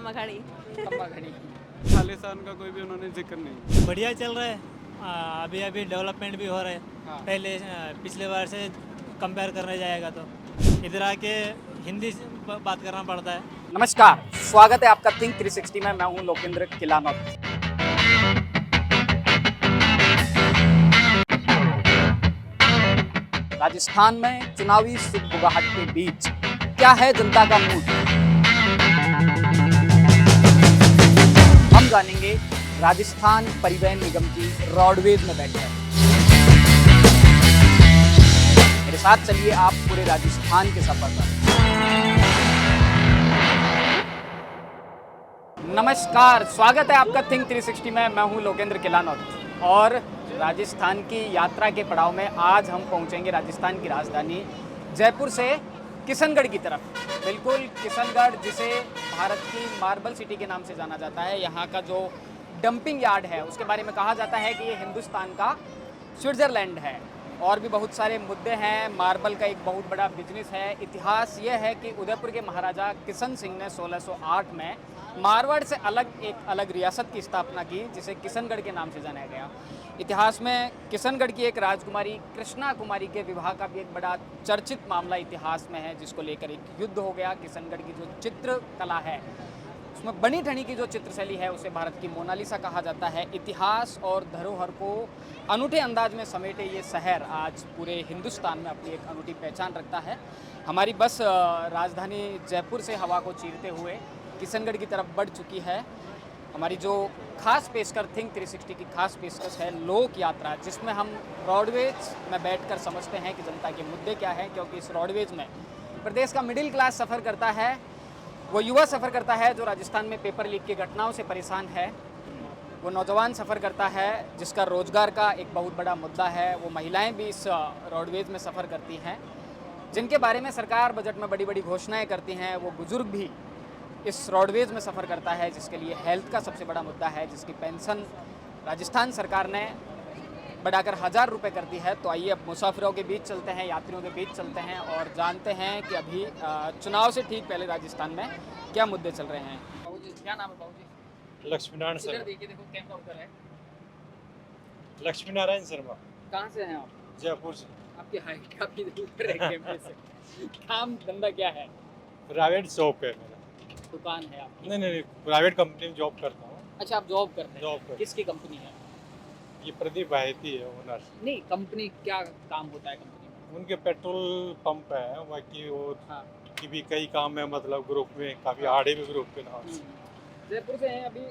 खम्मा घड़ी। खालिस्तान का कोई भी उन्होंने जिक्र नहीं। बढ़िया चल रहा है। अभी अभी डेवलपमेंट भी हो रहा है। हाँ। पहले पिछले बार से कंपेयर करने जाएगा तो इधर आके हिंदी से बात करना पड़ता है। नमस्कार, स्वागत है आपका थिंक 360 में। मैं हूं लोकेंद्र किलानौत। राजस्थान में चुनावी सुगबुगाहट के बीच क्या है जनता का मूड, हम जानेंगे राजस्थान परिवहन निगम की रोडवेज में बैठकर। मेरे साथ चलिए आप पूरे राजस्थान के सफर पर। नमस्कार, स्वागत है आपका थिंक 360 में। मैं हूं लोकेंद्र किलानौत और राजस्थान की यात्रा के पड़ाव में आज हम पहुंचेंगे राजस्थान की राजधानी जयपुर से किशनगढ़ की तरफ। बिल्कुल किशनगढ़, जिसे भारत की मार्बल सिटी के नाम से जाना जाता है। यहाँ का जो डंपिंग यार्ड है उसके बारे में कहा जाता है कि ये हिंदुस्तान का स्विट्ज़रलैंड है। और भी बहुत सारे मुद्दे हैं। मार्बल का एक बहुत बड़ा बिजनेस है। इतिहास ये है कि उदयपुर के महाराजा किशन सिंह ने 1608 में मारवाड़ से एक अलग रियासत की स्थापना की, जिसे किशनगढ़ के नाम से जाना गया। इतिहास में किशनगढ़ की एक राजकुमारी कृष्णा कुमारी के विवाह का भी एक बड़ा चर्चित मामला इतिहास में है, जिसको लेकर एक युद्ध हो गया। किशनगढ़ की जो चित्रकला है उसमें बनी ठनी की जो चित्रशैली है उसे भारत की मोनालिसा कहा जाता है। इतिहास और धरोहर को अनूठे अंदाज में समेटे ये शहर आज पूरे हिंदुस्तान में अपनी एक अनूठी पहचान रखता है। हमारी बस राजधानी जयपुर से हवा को चीरते हुए किशनगढ़ की तरफ बढ़ चुकी है। हमारी जो खास पेशकश थिंक 360 की खास पेशकश है लोक यात्रा, जिसमें हम रोडवेज में बैठकर समझते हैं कि जनता के मुद्दे क्या हैं। क्योंकि इस रोडवेज में प्रदेश का मिडिल क्लास सफ़र करता है, वो युवा सफ़र करता है जो राजस्थान में पेपर लीक की घटनाओं से परेशान है, वो नौजवान सफ़र करता है जिसका रोज़गार का एक बहुत बड़ा मुद्दा है, वो महिलाएं भी इस रोडवेज में सफ़र करती हैं, जिनके बारे में सरकार बजट में बड़ी बड़ी घोषणाएं करती हैं। वो बुज़ुर्ग भी इस रोडवेज में सफ़र करता है, जिसके लिए हेल्थ का सबसे बड़ा मुद्दा है, जिसकी पेंशन राजस्थान सरकार ने बढ़ाकर 1000 रुपये कर दी है। तो आइए अब मुसाफिरों के बीच चलते हैं, यात्रियों के बीच चलते हैं और जानते हैं कि अभी चुनाव से ठीक पहले राजस्थान में क्या मुद्दे चल रहे हैं। बाबूजी, क्या नाम है बाबूजी? लक्ष्मीनारायण इधर शर्मा। देखिए, देखो कैमरा उधर है। लक्ष्मीनारायण शर्मा, कहाँ से हैं आप? जयपुर से। आपकी हाइट काफ़ी ऊपर है कैमरे से। काम धंधा क्या है? प्राइवेट जॉब है मेरा। दुकान है आपकी? नहीं, प्राइवेट कंपनी में जॉब करता हूँ। अच्छा, आप जॉब करते हैं? जॉब करता किसकी कंपनी है? ये प्रदीप भाईती है ओनर। नहीं, कंपनी क्या काम होता है कंपनी में? उनके पेट्रोल पंप है, बाकी वो हाँ। की भी कई काम है, मतलब ग्रुप में काफ़ी आड़े भी ग्रुप के नाम से। जयपुर से हैं अभी।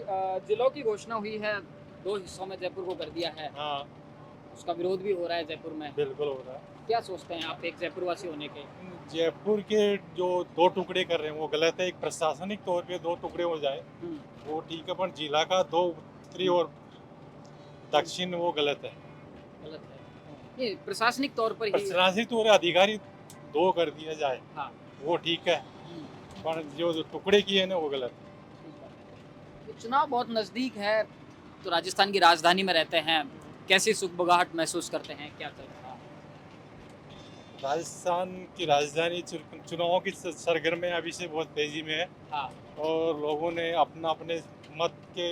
जिलों की घोषणा हुई है, 2 हिस्सों में जयपुर को कर दिया है। हाँ, उसका विरोध भी हो रहा है जयपुर में। बिल्कुल हो रहा है। क्या सोचते हैं आप एक जयपुर वासी होने के? जयपुर के जो 2 टुकड़े कर रहे हैं वो गलत है। एक प्रशासनिक तौर पे 2 टुकड़े हो जाए वो ठीक है, पर जिला का 2 उत्तरी और दक्षिण वो गलत है। गलत है ये प्रशासनिक तौर पर ही। प्रशासनिक तौर अधिकारी 2 कर दिया जाए, हाँ। वो ठीक है, पर जो टुकड़े किए ना वो गलत है। तो चुनाव बहुत नज़दीक है, तो राजस्थान की राजधानी में रहते हैं, कैसी सुगबुगाहट महसूस करते हैं? क्या चल रहा है? राजस्थान की राजधानी चुनाव की सरगर्मियाँ अभी से बहुत तेजी में है। हाँ। और लोगों ने अपने मत के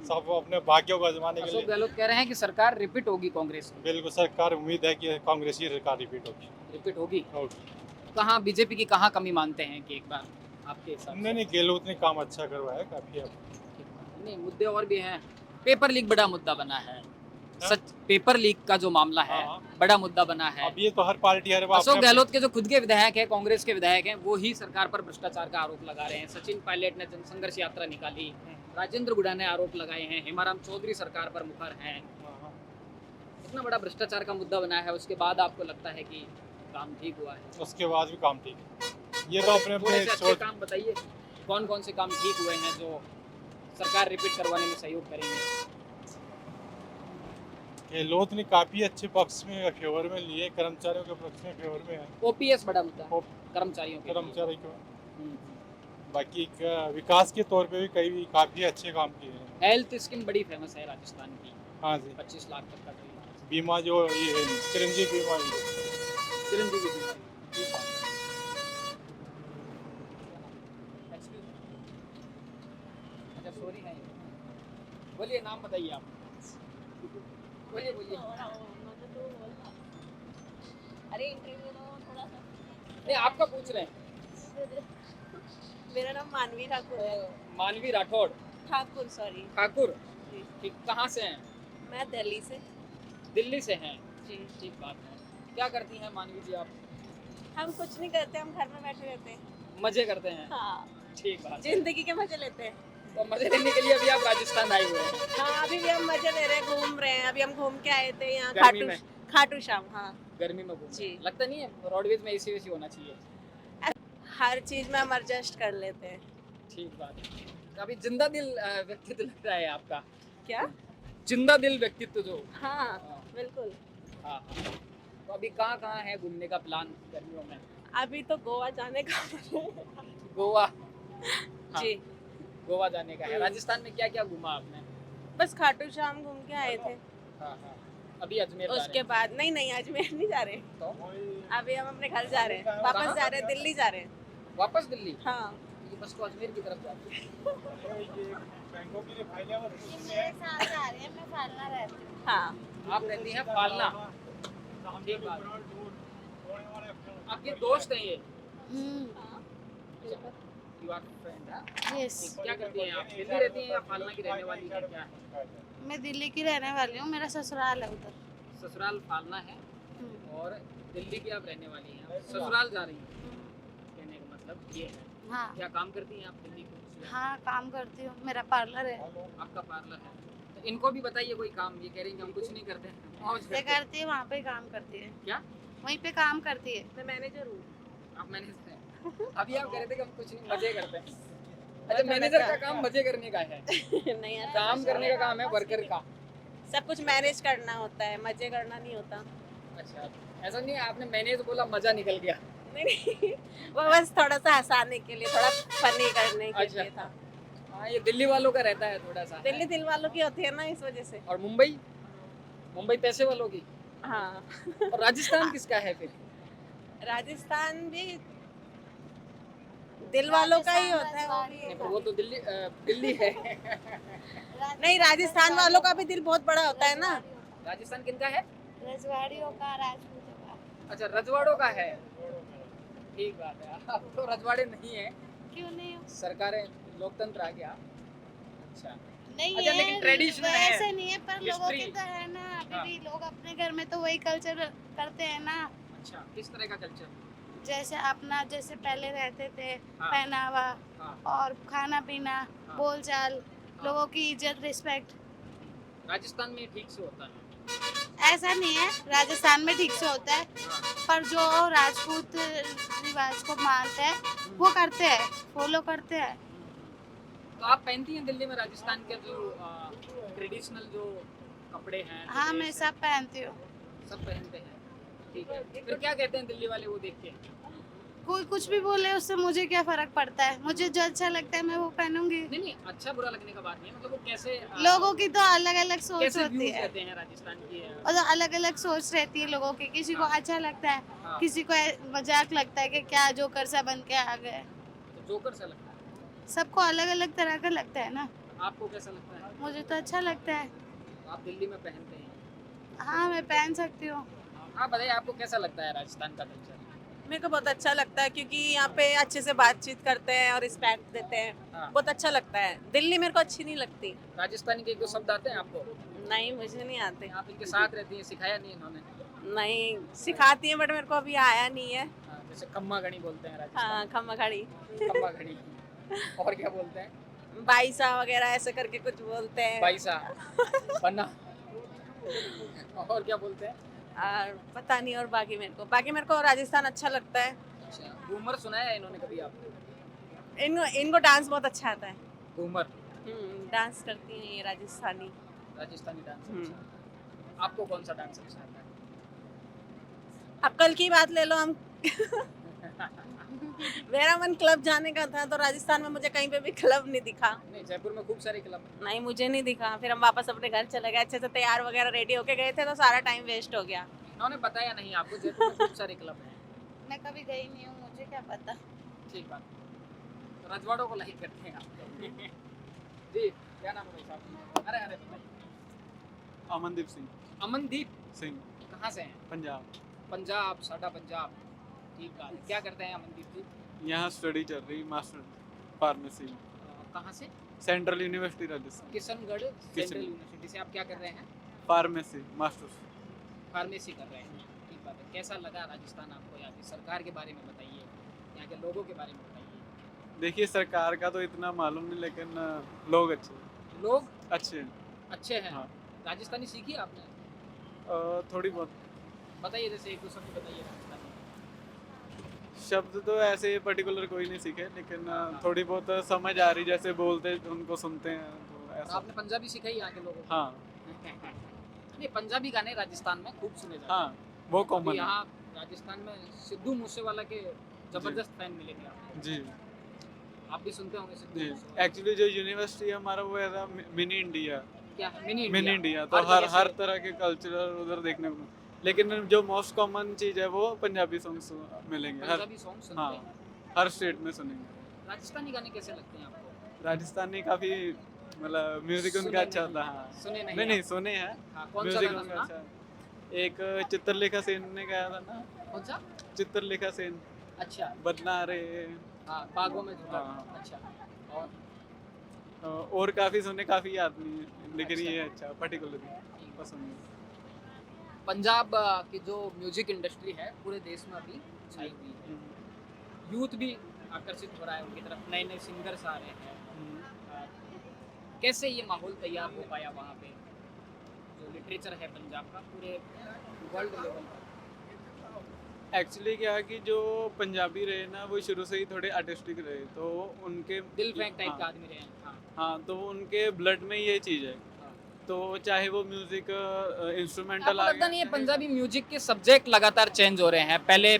सब अपने भाग्यों को आजमाने के अशोक लिए गहलोत कह रहे हैं कि सरकार रिपीट होगी कांग्रेस की। बिल्कुल सरकार उम्मीद है कि कांग्रेस की सरकार रिपीट होगी। रिपीट होगी। होगी। कहाँ बीजेपी की कहाँ कमी मानते हैं कि एक बार आपके हिसाब से? नहीं, गहलोत ने काम अच्छा करवाया काफ़ी। अब नहीं, मुद्दे और भी हैं। पेपर लीक बड़ा मुद्दा बना है। हाँ? सच, पेपर लीक का जो मामला है हाँ। बड़ा मुद्दा बना है। अब ये तो हर पार्टी हर अशोक गहलोत के जो खुद के विधायक हैं, कांग्रेस के विधायक हैं, वो ही सरकार पर भ्रष्टाचार का आरोप लगा रहे हैं। सचिन पायलट ने जनसंघर्ष यात्रा निकाली, राजेंद्र गुड़ा ने आरोप लगाए हैं, हेमाराम चौधरी सरकार पर मुखर हैं। इतना बड़ा भ्रष्टाचार का मुद्दा बना है, उसके बाद आपको लगता है कि काम ठीक हुआ है? उसके बाद भी काम ठीक है। ये तो अपने थोड़े से अच्छे सोच काम बताइए, कौन कौन से काम ठीक हुए हैं जो सरकार रिपीट करवाने में सहयोग करेंगे? गहलोत ने काफ़ी अच्छे पक्ष में फेवर में लिए, कर्मचारियों के पक्ष में फेवर में है। ओपीएस बड़ा मुद्दा, ओ- कर्मचारियों के लिए। कर्मचारी को हम्म। बाकी विकास के तौर पे भी कई काफ़ी अच्छे काम किए हैं। हेल्थ स्कीम बड़ी फेमस है राजस्थान की, हाँ जी, 25 लाख तक का ड्रीम। बीमा जो ये चिरंजीवी बीमा चिरंजीवी बीमा। किशोरी हैं। बोलिए नाम बताइए आप। बोलिए बोलिए। अरे इंटरव्यू दो थोड़ा सा। नहीं आपका पूछ रहे हैं। मेरा नाम मानवी ठाकुर है। मानवी राठौड़। ठाकुर सॉरी। ठाकुर। जी। ठीक, कहाँ से हैं? मैं दिल्ली से। दिल्ली से हैं। जी। ठीक बात है। क्या करती हैं मानवी जी आप? हम कुछ नहीं करते, हम घर में बैठे रहते हैं। मजे करते हैं। हाँ। ठीक बात है। जिंदगी के मजे लेते हैं। तो मजे लेने के लिए अभी आप राजस्थान आए हुए हैं। हाँ अभी भी हम मजे ले रहे हैं, घूम रहे हैं। अभी हम घूम के आए थे यहाँ गर्मी में? खाटू श्याम। हाँ गर्मी में घूम जी। लगता नहीं है रोडवेज में एसी वेसी होना चाहिए? हर चीज में हम एडजस्ट कर लेते हैं। ठीक बात है। काफी जिंदा दिल व्यक्तित्व लग रहा है आपका। क्या? जिंदा दिल व्यक्तित्व जो। हाँ बिल्कुल। हाँ हाँ। तो अभी कहाँ है घूमने का प्लान गर्मियों में? अभी तो गोवा जाने का गोवा। हाँ, जी। गोवा जाने का है। राजस्थान में क्या क्या घूमा आपने? बस खाटू श्याम घूम के आए थे। हाँ हाँ। अभी अजमेर जा रहे उसके हैं। बाद नहीं अजमेर नहीं जा रहे। तो अभी हम अपने घर जा रहे हैं, वापस कहाँ? जा रहे हैं, दिल्ली जा रहे हैं। वापस दिल्ली? हाँ ये बस तो अजमेर की तरफ जाती है। बैंकों की फाइलें और मेरे साथ जा रहे हैं, मैं फालना रहती हूँ। हाँ आप रहती हैं फालना। ठीक बात है। आपके दोस्त हैं ये? You are friend, हाँ? यस, क्या करती हैं आप? दिल्ली रहती हैं या फालना की रहने वाली हैं? क्या है? मैं दिल्ली की रहने वाली हूँ, मेरा ससुराल है उधर। ससुराल फालना है और दिल्ली की आप रहने वाली हैं। ससुराल जा रही हैं, कहने का मतलब ये है। हाँ क्या काम करती हैं आप दिल्ली में? हाँ काम करती हूँ, मेरा पार्लर है। आपका पार्लर है। तो इनको भी बताइए कोई काम। ये कह रही हैं कि हम कुछ नहीं करते, मौज ये करते हैं। करती है, वहाँ पे काम करती है। क्या? वहीं पे काम करती है। मैं मैनेजर हूँ। आप मैनेजर हैं। अभी आप कह रहे थे कि हम कुछ नहीं, मजे करते हैं। अच्छा, मैनेजर का काम मजे करने का है। नहीं यार, काम करने का काम है वर्कर का। सब कुछ मैनेज करना होता है, मजे करना नहीं होता। अच्छा, ऐसा नहीं है आपने मैनेज बोला मजा निकल गया। नहीं वो बस थोड़ा सा हंसाने के लिए, थोड़ा फनी करने के अच्छा। लिए था। हाँ, ये दिल्ली वालों का रहता है थोड़ा सा। दिल्ली दिल वालों की होती है ना, इस वजह से। और मुंबई? मुंबई पैसे वालों की। हाँ और राजस्थान किसका है फिर? राजस्थान भी दिल वालों का ही होता है वो नहीं, भी। पर वो तो दिल्ली है। नहीं राजस्थान वालों का भी दिल बहुत बड़ा होता है ना। राजस्थान किनका है? रजवाड़ियों का, राजपूतों का। अच्छा, रजवाड़ों का है। ठीक बात है। अब तो रजवाड़े नहीं है, क्यों नहीं हो? सरकारें लोकतंत्र आ गया। अच्छा, नहीं अच्छा, है, लेकिन traditional है। वैसे नहीं है, पर लोगों History। की तो है ना। अभी हाँ। भी लोग अपने घर में तो वही कल्चर करते हैं ना। अच्छा, किस तरह का कल्चर? जैसे अपना, जैसे पहले रहते थे, हाँ। पहनावा हाँ। और खाना पीना, हाँ। बोलचाल, हाँ। लोगों की इज्जत, रिस्पेक्ट। राजस्थान में ठीक से होता है। ऐसा नहीं है, राजस्थान में ठीक से होता है, हाँ। पर जो राजपूत रिवाज को मानते हैं वो करते हैं, फॉलो करते हैं। तो आप पहनती हैं दिल्ली में राजस्थान के जो ट्रेडिशनल जो कपड़े हैं? जो हाँ मैं ड्रेस सब पहनती हूँ। हैं, सब पहनते हैं। ठीक है, फिर क्या कहते हैं दिल्ली वाले वो देख के? कोई कुछ भी बोले उससे मुझे क्या फर्क पड़ता है, मुझे जो अच्छा लगता है मैं वो पहनूंगी। नहीं नहीं, अच्छा बुरा लगने का बात नहीं है, मतलब वो कैसे लोगों की तो अलग अलग सोच कैसे होती व्यूज है, रहते हैं राजस्थान की और तो अलग अलग सोच रहती है लोगों की। किसी को अच्छा लगता है, हाँ। किसी को मजाक लगता है कि क्या जोकर सा बन के आ गए। तो जोकर सा लगता है। सबको अलग अलग तरह का लगता है ना। आपको कैसा लगता है? मुझे तो अच्छा लगता है। आप दिल्ली में पहनते हैं। हाँ मैं पहन सकती हूँ। हाँ, बताइए आपको कैसा लगता है राजस्थान का कल्चर? मेरे को बहुत अच्छा लगता है क्योंकि यहाँ पे अच्छे से बातचीत करते हैं और रिस्पेक्ट देते हैं। हाँ। बहुत अच्छा लगता है। दिल्ली मेरे को अच्छी नहीं लगती। राजस्थानी के 1-2 शब्द आते हैं आपको? नहीं मुझे नहीं आते। आप इनके साथ रहती हैं, सिखाया नहीं इन्होंने? नहीं सिखाती है बट मेरे को अभी आया नहीं है। हाँ, जैसे खम्मा घड़ी बोलते हैं राजस्थान। हाँ खम्मा खड़ी, खम्मा घड़ी। और क्या बोलते हैं? बाईसा वगैरह ऐसे करके कुछ बोलते हैं। पैसा बना। और क्या बोलते हैं? और पता नहीं और बाकी मेरे को राजस्थान अच्छा लगता है। अच्छा, घूमर सुनाया है इन्होंने कभी आपको? इनको डांस बहुत अच्छा आता है। घूमर डांस करती हैं ये राजस्थानी। राजस्थानी डांस। अच्छा, आपको कौन सा डांस अच्छा आता है? अब कल की बात ले लो हम मेरा मन क्लब जाने का था तो राजस्थान में मुझे कहीं पे भी क्लब नहीं दिखा। नहीं, जयपुर में खूब सारे क्लब हैं। नहीं मुझे नहीं दिखा। फिर हम वापस अपने घर चले गए, अच्छे से तैयार वगैरह रेडी होके गए थे तो सारा टाइम वेस्ट हो गया। इन्होंने बताया नहीं आपको जयपुर में खूब सारे क्लब हैं। मैं कभी गई नहीं हूँ, मुझे क्या पता। ठीक बात। रजवाड़ों को लाइक करते हैं आप। जी क्या नाम है भाई साहब? अरे अरे बताइए। अमनदीप सिंह अमनदीप सिंह कहाँ से हैं? पंजाब। पंजाब, साडा पंजाब। ठीक बात है। क्या करते हैं अमनदीप जी? यहाँ स्टडी चल रही मास्टर फार्मेसी में, कहाँ से? Central university Rajasthan. Kishangarh central university से। आप क्या कर रहे हैं? Pharmacy masters. फार्मेसी कर रहे हैं। ठीक बात है। कैसा लगा राजस्थान आपको? यहाँ की सरकार के बारे में बताइए, यहाँ के लोगों के बारे में बताइए। देखिए सरकार का तो इतना मालूम नहीं, लेकिन लोग अच्छे हैं। लोग अच्छे हैं। अच्छे हैं। हाँ। राजस्थानी सीखी आपने? थोड़ी बहुत बताइए, जैसे एक दो शब्द बताइए राजस्थानी। शब्द तो ऐसे पर्टिकुलर कोई नहीं सीखे, लेकिन थोड़ी बहुत समझ आ रही, जैसे बोलते उनको सुनते हैं तो और ऐसा। आपने पंजाबी सीखा ही यहाँ के लोगों को? हाँ नहीं, पंजाबी गाने राजस्थान में खूब सुने जाते हैं। हाँ वो अभी कॉमन है। यहाँ राजस्थान में सिद्धू मूसेवाला के जबरदस्त फैन मिलेंगे आपको। जी आप भी सुनते होंगे सिद्धू जी। मूसेवाला। एक्चुअली जो यूनिवर्सिटी है हमारा वो है मिनी इंडिया। क्या है? Mini mini India. इंडिया तो हर हर जगह हर से- तरह के कल्चरल उधर देखने को, लेकिन जो मोस्ट कॉमन चीज है वो पंजाबी सॉन्ग्स मिलेंगे हर पंजाबी सॉन्ग सुनते हाँ हैं। हर स्टेट में सुनेंगे। राजस्थानी गाने कैसे लगते हैं आपको? राजस्थानी काफी मतलब म्यूजिक सुने उनका अच्छा नहीं। होता है। हाँ। सुने नहीं नहीं नहीं आप? सुने हैं। हाँ, कौन सा म्यूजिक गाना उनका सुना? अच्छा है। एक चित्रलेखा सेन ने गाया था ना, कौन सा? चित्रलेखा सेन, अच्छा। बदला रे। हाँ, बागों में झूला। हाँ। अच्छा। और और काफी सुने, काफी याद नहीं है, लेकिन अच्छा। ये अच्छा पर्टिकुलरली पसंद है। पंजाब की जो म्यूजिक इंडस्ट्री है पूरे देश में अभी छाई हुई है। यूथ भी आकर्षित हो रहा है उनकी तरफ, नए नए सिंगर्स आ रहे हैं। कैसे ये माहौल तैयार हो पाया वहाँ पे? जो लिटरेचर है पंजाब का पूरे वर्ल्ड लेवल पर। एक्चुअली क्या है कि जो पंजाबी रहे ना वो शुरू से ही थोड़े आर्टिस्टिक रहे, तो उनके दिल फेंक टाइप का हाँ, आदमी रहे हैं। हाँ। हाँ तो उनके ब्लड में ये चीज़ है। हाँ। तो चाहे वो म्यूजिक इंस्ट्रूमेंटल आपको लगता नहीं है पंजाबी म्यूजिक के सब्जेक्ट लगातार चेंज हो रहे हैं? पहले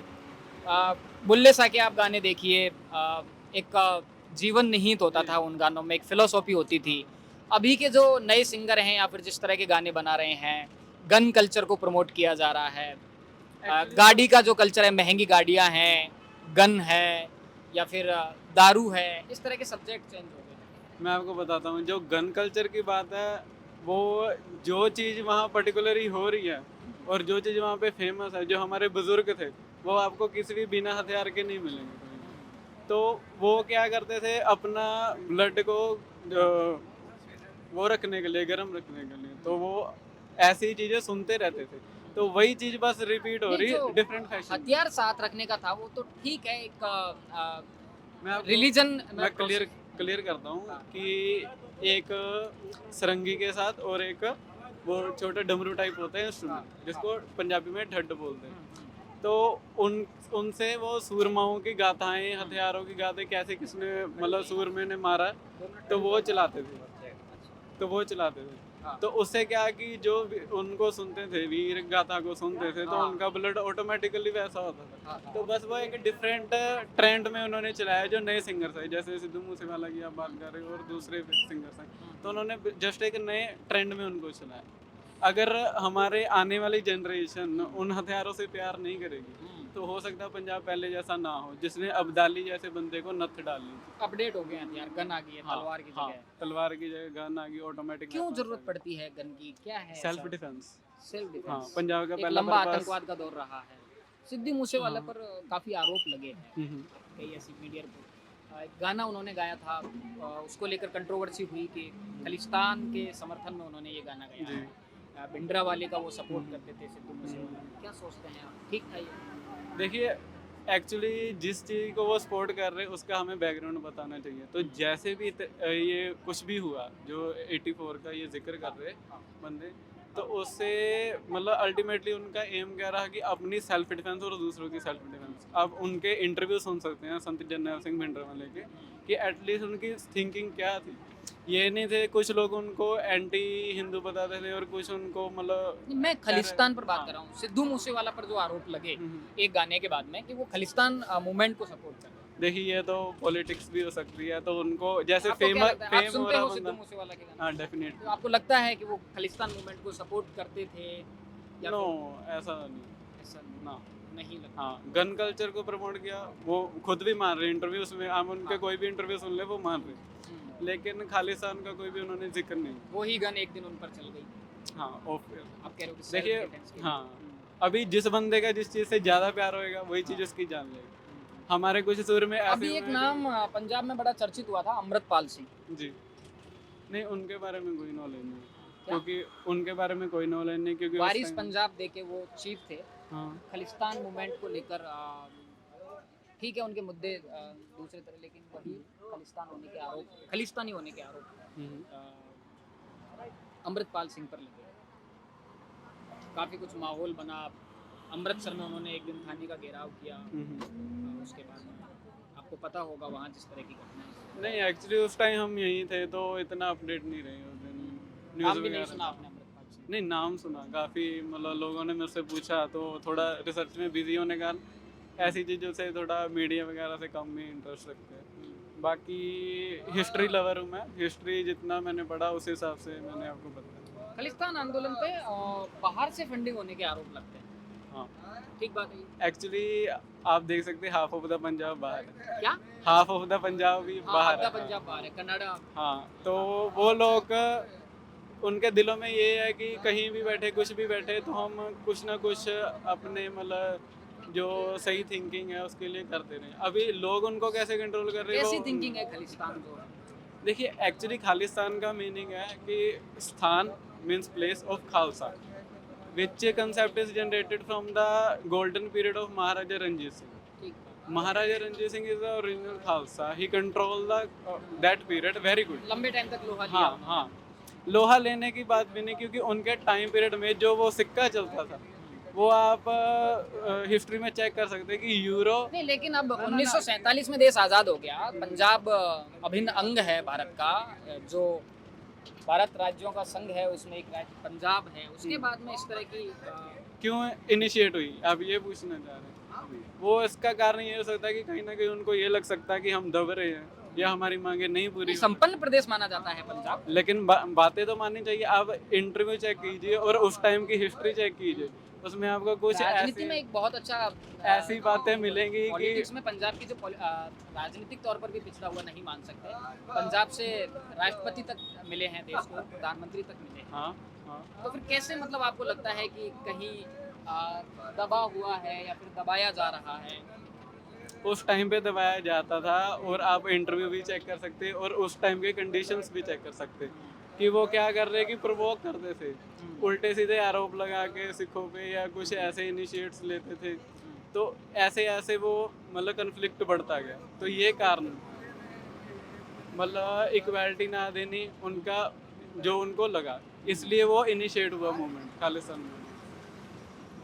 बुल्ले सा के आप गाने देखिए, एक जीवन निहित होता था उन गानों में, एक फिलोसॉफी होती थी। अभी के जो नए सिंगर हैं या फिर जिस तरह के गाने बना रहे हैं, गन कल्चर को प्रमोट किया जा रहा है। गाड़ी का जो कल्चर है, महंगी गाड़ियां हैं, गन है या फिर दारू है, इस तरह के सब्जेक्ट चेंज हो गए। मैं आपको बताता हूँ, जो गन कल्चर की बात है वो जो चीज़ वहाँ पर्टिकुलरली हो रही है और जो चीज़ वहाँ पे फेमस है, जो हमारे बुजुर्ग थे वो आपको किसी भी बिना हथियार के नहीं मिलेंगे। तो वो क्या करते थे, अपना ब्लड को वो रखने के लिए, गर्म रखने के लिए, तो वो ऐसी चीज़ें सुनते रहते थे। तो वही चीज़ बस रिपीट हो नहीं, रही जो है डिफरेंट फैशन। हथियार साथ रखने का था वो तो ठीक है, एक मैं आपको- रिलीजन मैं क्लियर करता हूँ हाँ। कि एक सरंगी के साथ और एक वो छोटे डमरू टाइप होते हैं इंस्ट्रूमेंट, हाँ। जिसको पंजाबी में ठड्ड बोलते हैं। तो उनसे वो सूरमाओं की गाथाएं, हथियारों की गाथाएं, कैसे किसने मतलब सूरमे ने मारा, तो वो चलाते थे। हाँ। तो उससे क्या है कि जो भी उनको सुनते थे, वीर गाथा को सुनते थे, तो हाँ। उनका ब्लड ऑटोमेटिकली वैसा होता था। हाँ। तो बस वो एक डिफरेंट ट्रेंड में उन्होंने चलाया। जो नए सिंगर्स हैं, जैसे सिद्धू मूसेवाला की आप बात कर रहे हो और दूसरे सिंगर्स हैं, तो उन्होंने जस्ट एक नए ट्रेंड में उनको चलाया। अगर हमारे आने वाली जनरेशन उन हथियारों से प्यार नहीं करेगी तो हो सकता है पंजाब पहले जैसा ना हो, जिसने अब्दाली जैसे बंदे को नथ डाल ली। अपडेट हो गए हैं यार, गन आ गई है, तलवार की जगह। तलवार की जगह गन आ गई, ऑटोमेटिक। क्यों जरूरत पड़ती है गन की? क्या है सेल्फ ऐसा? डिफेंस। Self defence. हाँ, पंजाब का एक पहला लंबा पर्पस। आतंकवाद का दौर रहा है। सिद्धू मूसेवाला पर काफी आरोप लगे हैं, कई ऐसी मीडिया रिपोर्ट। एक गाना उन्होंने गाया था, उसको लेकर कंट्रोवर्सी हुई कि खालिस्तान के समर्थन में उन्होंने ये गाना गाया जी। है। भिंडरा वाले का वो सपोर्ट करते थे सिद्धू मूसेवाला। क्या सोचते हैं आप? ठीक था ये? देखिए एक्चुअली जिस चीज़ को वो सपोर्ट कर रहे हैं उसका हमें बैकग्राउंड बताना चाहिए। तो जैसे भी ये कुछ भी हुआ, जो 84 का ये जिक्र कर रहे बंदे, तो उससे मतलब अल्टीमेटली उनका एम क्या रहा कि अपनी सेल्फ डिफेंस और दूसरों की सेल्फ डिफेंस। अब उनके इंटरव्यू सुन सकते हैं संत जरनैल सिंह भिंडरावाले के, कि एटलीस्ट उनकी थिंकिंग क्या थी। ये नहीं थे कुछ लोग उनको एंटी हिंदू बताते थे और कुछ उनको मतलब नहीं, मैं खालिस्तान पर बात कर रहा हूँ। सिद्धू मूसेवाला पर जो आरोप लगे एक गाने के बाद में कि वो खालिस्तान मूवमेंट को सपोर्ट कर रहे हैं। देखिए ये तो पॉलिटिक्स भी हो सकती है, तो उनको जैसे आपको क्या फेमस लगता है? आप फेम हो सुनते रहा हो सिद्धू बंदा। मूसेवाला के गाने? हाँ डेफिनेटली। तो आपको लगता है कि वो खालिस्तान मूवमेंट को सपोर्ट करते थे या नो, फिर ऐसा नहीं ऐसा ना। नहीं लगता? हाँ, गन कल्चर को प्रमोट किया, वो खुद भी मान रहे इंटरव्यूज में। आप उनके हाँ। कोई भी इंटरव्यू सुन ले वो मान रहे। लेकिन खालिस्तान का कोई भी उन्होंने जिक्र नहीं। वही गन एक दिन उन पर चल गई। हाँ आप कह रहे हो कि देखिए, self defense के लिए। हाँ अभी जिस बंदे का जिस चीज़ से ज़्यादा प्यार होएगा वही चीज़ उसकी जान लेगी। हमारे कुछ सुर में ऐसे अभी एक हुए हैं नाम पंजाब में बड़ा चर्चित हुआ था, अमृतपाल सिंह। कि- जी नहीं, उनके बारे में कोई नॉलेज नहीं, क्या? क्योंकि उनके बारे में कोई नॉलेज नहीं, क्योंकि उस वारिस time- पंजाब दे के वो चीफ थे। हाँ खालिस्तान मूवमेंट को लेकर ठीक है उनके मुद्दे दूसरे तरह, लेकिन वही खालिस्तानी होने के आरोप अमृतपाल सिंह पर लगे। काफ़ी कुछ माहौल बना। अमृतसर में उन्होंने एक दिन थाने का घेराव किया। उसके बाद आपको पता होगा वहाँ जिस तरह की घटनाएं। नहीं, एक्चुअली उस टाइम हम यहीं थे तो इतना अपडेट नहीं रहे उस दिन। नाम न्यूज़ भी नहीं वगैरह सुना आपने अमृतपाल सिंह? नहीं, नाम सुना काफ़ी, मतलब लोगों ने मुझसे पूछा तो थोड़ा रिसर्च में बिजी होने का ऐसी चीज़ों से थोड़ा मीडिया वगैरह से कम ही इंटरेस्ट रखते हैं। बाकी हिस्ट्री लवर हूँ मैं, हिस्ट्री जितना मैंने पढ़ा उस हिसाब से मैंने आपको बताया। खालिस्तान आंदोलन पे बाहर से फंडिंग होने के आरोप लगते हैं। हाँ ठीक बात है। एक्चुअली आप देख सकते हैं हाफ ऑफ द पंजाब बाहर है। क्या? हाफ ऑफ द पंजाब भी बाहर आधा है। पंजाब बाहर है, कनाडा। हाँ, तो वो लोग उनके दिलों में ये है कि कहीं भी बैठे कुछ भी बैठे तो हम कुछ ना कुछ अपने मतलब जो सही थिंकिंग है उसके लिए करते रहे। अभी लोग उनको कैसे कंट्रोल कर रहे हैं कैसी वो- थिंकिंग है खालिस्तान जो है? देखिए, एक्चुअली खालिस्तान का मीनिंग है कि स्थान means place of Khalsa, which concept is generated from the golden period of Maharaja Ranjit Singh. ठीक। Maharaja Ranjit Singh is the original Khalsa. He controlled the that period very good. लंबे time तक लोहा लिया हाँ उन्होंने। हाँ, लोहा लेने की बात भी नहीं, क्योंकि उनके टाइम पीरियड में जो वो सिक्का चलता था वो आप हिस्ट्री में चेक कर सकते हैं कि यूरो। नहीं, लेकिन अब 1947 में देश आज़ाद हो गया। पंजाब अभिन्न अंग है भारत का, जो भारत राज्यों का संघ है उसमें एक राज्य पंजाब है। उसके बाद में इस तरह की क्यों इनिशिएट हुई, आप ये पूछना चाह रहे हैं? वो इसका कारण ये हो सकता है कि कहीं ना कहीं उनको ये लग सकता है कि हम दब रहे हैं या हमारी मांगे नहीं पूरी। संपन्न प्रदेश माना जाता है पंजाब। लेकिन बातें तो माननी चाहिए। आप इंटरव्यू चेक कीजिए और उस टाइम की हिस्ट्री चेक कीजिए, उसमें आपको कुछ राजनीति में एक बहुत अच्छा ऐसी बातें मिलेंगी कि पॉलिटिक्स में पंजाब की जो राजनीतिक तौर पर भी पिछड़ा हुआ नहीं मान सकते। पंजाब से राष्ट्रपति तक मिले हैं देश को, प्रधानमंत्री तक मिले हैं। हाँ हाँ, तो फिर कैसे मतलब आपको लगता है कि कहीं दबा हुआ है या फिर दबाया जा रहा है? उस टाइम पे दबाया जाता था और आप इंटरव्यू भी चेक कर सकते हैं और उस टाइम के कंडीशंस भी चेक कर सकते हैं कि वो क्या कर रहे हैं, कि प्रोवोक करते थे, उल्टे सीधे आरोप लगा के सिखों पे या कुछ ऐसे इनिशिएट्स लेते थे। तो ऐसे ऐसे वो मतलब कन्फ्लिक्ट बढ़ता गया। तो ये कारण मतलब इक्वालिटी ना देनी उनका जो उनको लगा, इसलिए वो इनिशिएट हुआ मूवमेंट, खालिस्तान मूवमेंट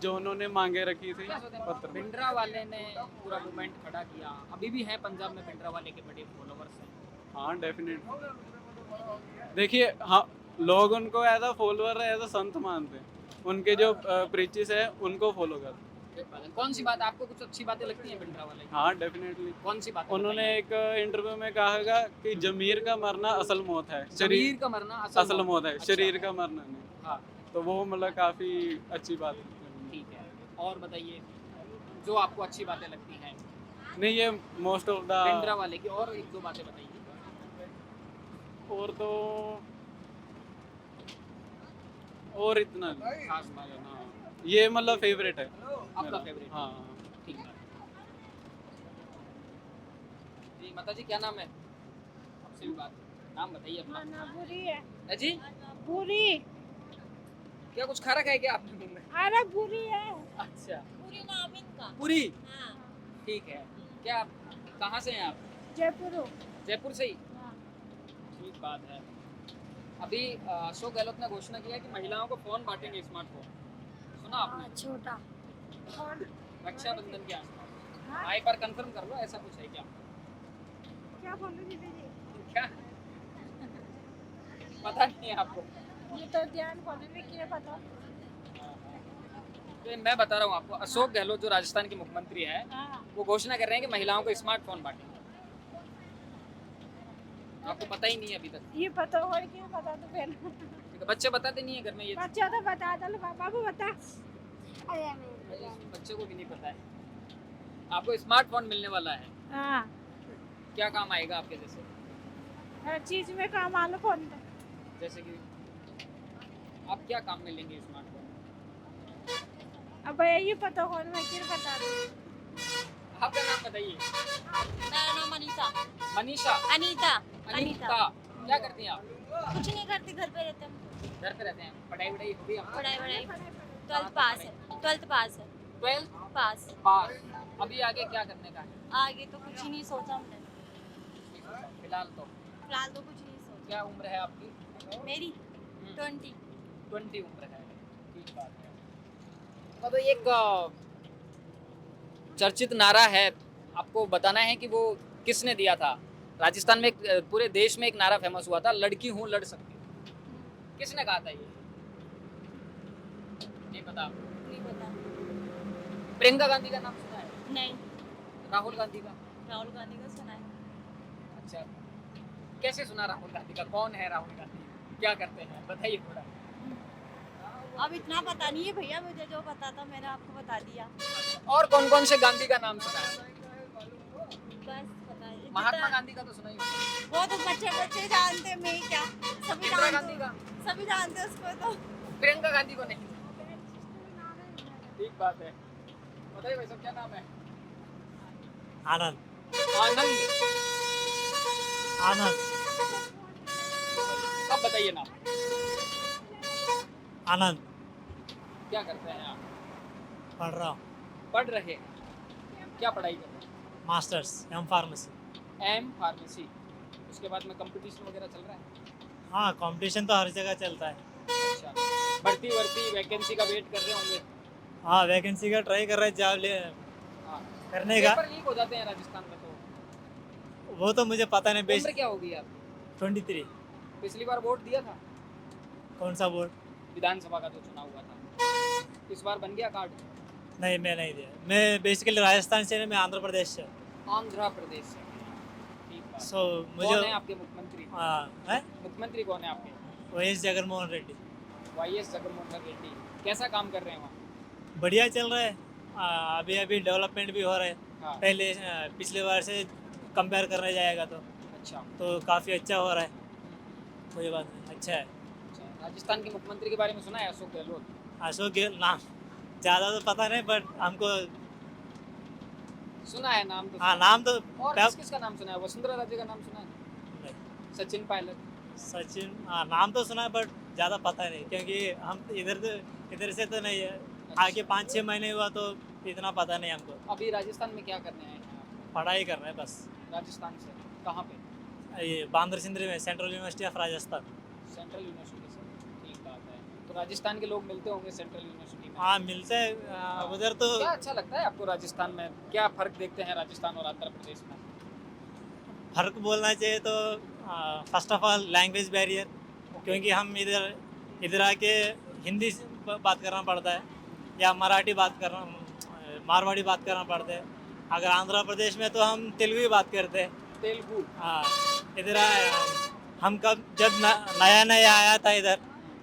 जो उन्होंने मांगे रखी थी क्या सोचते हैं? पत्र में। भिंडरा वाले ने पूरा मूवमेंट खड़ा किया, अभी भी है पंजाब में भिंडरा वाले के बड़े फॉलोवर्स हैं। हाँ डेफिनेटली। देखिए, हाँ लोग उनको as a follower as a संत मानते हैं, उनके जो प्रीचेस है उनको फॉलो करते हैं। कौन सी बात आपको कुछ अच्छी बातें लगती हैं भिंडरा वाले की? हाँ डेफिनेटली। कौन सी बात? उन्होंने एक इंटरव्यू में कहा कि जमीर का मरना असल मौत है, शरीर का मरना असल मौत है, अच्छा। शरीर का मरना नहीं। हाँ तो वो मतलब काफी अच्छी बात है। ठीक है, और बताइए जो आपको अच्छी बातें लगती हैं नहीं, ये मोस्ट ऑफ भिंडरा द वाले की, और एक दो बातें बताइए। और तो और इतना नहीं। खास बात है। हाँ, ये मतलब फेवरेट है आपका मेरा। फेवरेट? हाँ ठीक है जी। माता जी क्या नाम है? आपसे भी बात, नाम बताइए अपना। बुरी है है जी? बुरी क्या कुछ खा रखा है क्या आपने मुंह में? अरे बुरी है अच्छा, बुरी नाम इनका पूरी। हाँ ठीक है। क्या आप कहाँ से हैं आप? जयपुर जयपुर से ही? हाँ। ठीक बात है। अभी अशोक गहलोत ने घोषणा किया है कि महिलाओं को फोन बांटेंगे, स्मार्टफोन। सुना आपने? छोटा कौन रक्षाबंधन के आसपास। हाँ? हाँ, एक बार कंफर्म कर लो, ऐसा कुछ है क्या? क्या बोले दीदी जी क्या पता नहीं है आपको? ये तो ध्यान बोले में क्या पता तो मैं बता रहा हूँ आपको, अशोक गहलोत जो राजस्थान के मुख्यमंत्री हैं, हाँ वो घोषणा कर रहे हैं कि महिलाओं को स्मार्टफोन बांटेंगे। आपको पता ही नहीं है अभी तक? ये पता हो क्यों पता तो फिर ठीक है, बच्चे बताते नहीं है घर में ये? बच्चा तो बता दो पापा को बता बच्चे को भी नहीं पता है। आपको स्मार्टफोन मिलने वाला है, हाँ क्या काम आएगा आपके जैसे? हर चीज में काम आलो फोन पे। जैसे कि आप क्या काम में लेंगे स्मार्टफोन? अब यही पता हो मैं क्यों बता दूं। आपका नाम बताइए। मेरा नाम अनीता। मनीषा। अनीता। अनीता। क्या करती हैं आप? कुछ नहीं करती, घर पे रहते हम। घर पे रहते हैं। पढ़ाई वढ़ाई हो गई आपकी? पढ़ाई 12th पास है। 12th पास है। 12th पास। पास। अभी आगे क्या करने का है? आगे तो कुछ ही नहीं सोचा हमने। फिलहाल तो फिलहाल तो कुछ नहीं सोचा। क्या उम्र है आपकी? मेरी 20। 20 उम्र है। ठीक बात है। तो एक चर्चित नारा है, आपको बताना है कि वो किसने दिया था। राजस्थान में पूरे देश में एक नारा फेमस हुआ था, लड़की हूँ लड़ सकती हूँ। किसने कहा था ये? नहीं पता। नहीं पता। प्रियंका गांधी का नाम सुना है? नहीं। राहुल गांधी का? राहुल गांधी का सुना है। अच्छा, कैसे सुना राहुल गांधी का? कौन है राहुल गांधी? क्या करते हैं बताइए थोड़ा। अब इतना पता नहीं है भैया, मुझे जो पता था मैंने आपको बता दिया। और कौन कौन से गांधी का नाम सुना है? बस पता है। महात्मा गांधी का तो सुना ही होगा। वो तो बच्चे जानते हैं, मैं क्या सभी इंदिरा जानते गांधी का? सभी जानते हैं उसको तो। प्रियंका गांधी को नहीं। ठीक बात है। बताइए भाई साहब, क्या नाम है? आनंद। आनंद। आनंद। अब बताइए नाम। आनंद। क्या करते हैं आप? पढ़ रहा हूँ। पढ़ रहे हैं। क्या पढ़ाई कर रहे हैं? Masters M pharmacy. M pharmacy. उसके बाद में कंपटीशन वगैरह चल रहा है? हाँ, कंपटीशन तो हर जगह चलता है। अच्छा, भर्ती वर्ती वैकेंसी का वेट कर रहे होंगे? हाँ, वैकेंसी का ट्राई कर रहे हैं, जॉब ले हाँ। करने का। पेपर लीक हो जाते हैं राजस्थान में तो। वो तो मुझे पता नहीं। उम्र क्या होगी आपकी? 23। पिछली बार वोट दिया था? कौन सा बोर्ड? विधानसभा का जो चुनाव हुआ था, इस बार बन गया कार्ड? नहीं, मैं नहीं दिया। मैं बेसिकली राजस्थान से नहीं, मैं आंध्र प्रदेश से। आंध्र प्रदेश से। ठीक बात। सो मुझे कौन है आपके मुख्यमंत्री? है मुख्यमंत्री कौन है आपके? वाईएस जगनमोहन रेड्डी। वाईएस जगनमोहन रेड्डी। कैसा काम कर रहे हैं वहाँ? बढ़िया चल रहा है। अभी अभी डेवलपमेंट भी हो रहा है। हाँ। पहले पिछले बार से कंपेयर करने जाएगा अच्छा। तो काफ़ी अच्छा हो रहा है। कोई बात नहीं, अच्छा है। अच्छा, राजस्थान के मुख्यमंत्री के बारे में सुना है? अशोक गहलोत। अशोक गहलोत नाम ज़्यादा तो पता नहीं, बट हमको सुना है नाम तो। हाँ, नाम तो और किसका नाम सुना है? वसुंधरा राजे का नाम सुना है? सचिन पायलट। सचिन, हाँ नाम तो सुना है, बट ज़्यादा पता नहीं, क्योंकि हम इधर से तो नहीं है। आगे 5-6 महीने हुआ तो इतना पता नहीं हमको। अभी राजस्थान में क्या करने आए हैं आप? पढ़ाई कर रहे हैं बस। राजस्थान से कहाँ पे? ये बांद्रा सिंदरी में, central university of Rajasthan. Central university से। ठीक बात है। तो राजस्थान के लोग मिलते होंगे सेंट्रल यूनिवर्सिटी में? हाँ, मिलते हैं उधर तो। क्या अच्छा लगता है आपको राजस्थान में? क्या फ़र्क देखते हैं राजस्थान और आंध्र प्रदेश में? फ़र्क बोलना चाहिए तो first of all language barrier, क्योंकि हम इधर आके हिंदी बात करना पड़ता है या मराठी बात करना, मारवाड़ी बात करना पड़ता है। अगर आंध्र प्रदेश में तो हम तेलुगु ही बात करते हैं। तेलुगु। हाँ, इधर हम जब नया आया था इधर,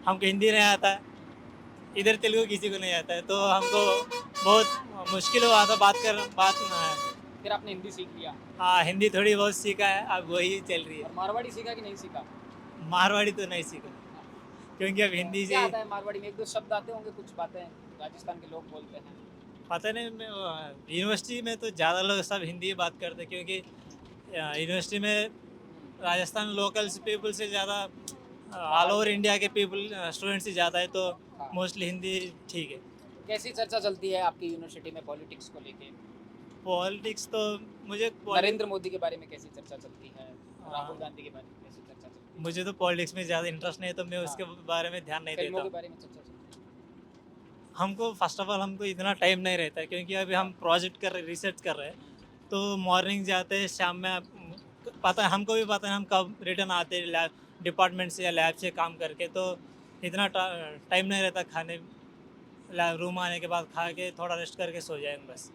हमको हिंदी नहीं आता है। इधर तेलुगु किसी को नहीं आता है, तो हमको बहुत मुश्किल हुआ था बात। फिर आपने हिंदी सीख लिया? हाँ, हिंदी थोड़ी बहुत सीखा है, अब वही चल रही है। और मारवाड़ी सीखा कि नहीं सीखा? मारवाड़ी तो नहीं सीखा, क्योंकि अब हिंदी क्या से आता है मारवाड़ी में? एक दो शब्द आते होंगे, कुछ बातें राजस्थान के लोग बोलते हैं। पता नहीं। यूनिवर्सिटी में तो ज़्यादा लोग सब हिंदी ही बात करते हैं, क्योंकि यूनिवर्सिटी में राजस्थान लोकल्स पीपल से ज़्यादा ऑल ओवर इंडिया के स्टूडेंट्स ही ज़्यादा है, तो मोस्टली हिंदी ठीक है। कैसी चर्चा चलती है आपकी यूनिवर्सिटी में पॉलिटिक्स को लेके? पॉलिटिक्स तो मुझे नरेंद्र मोदी के बारे में कैसी चर्चा चलती है? राहुल गांधी के बारे में कैसी चर्चा चलती है? मुझे तो पॉलिटिक्स में ज़्यादा इंटरेस्ट नहीं है, तो मैं उसके बारे में ध्यान नहीं फिल्मों देता के हूँ। बारे में चर्चा चलती है? हमको फर्स्ट ऑफ ऑल हमको इतना टाइम नहीं रहता है, क्योंकि अभी हम प्रोजेक्ट कर रहे, रिसर्च कर रहे हैं, तो मॉर्निंग जाते हैं, शाम में पता है, हमको भी पता है हम कब रिटर्न आते हैं लैब डिपार्टमेंट से या लैब से काम करके, तो इतना टाइम नहीं रहता। खाने रूम आने के बाद खा के थोड़ा रेस्ट करके सो जाएंगे, बस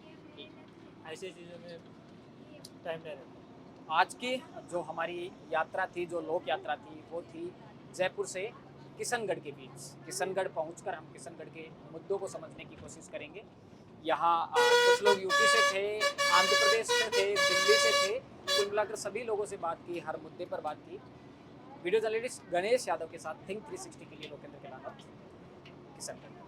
ऐसी चीज़ों में टाइम नहीं रहता। आज की जो हमारी यात्रा थी, जो लोक यात्रा थी, वो थी जयपुर से किशनगढ़ के बीच। किशनगढ़ पहुंचकर हम किशनगढ़ के मुद्दों को समझने की कोशिश करेंगे। यहाँ कुछ लोग यूपी से थे, आंध्र प्रदेश से थे, दिल्ली से थे। कुल मिलाकर सभी लोगों से बात की, हर मुद्दे पर बात की। वीडियो जर्नलिस्ट गणेश यादव के साथ थिंक 360 के लिए लोकेंद्र किलानौत, किशनगंज।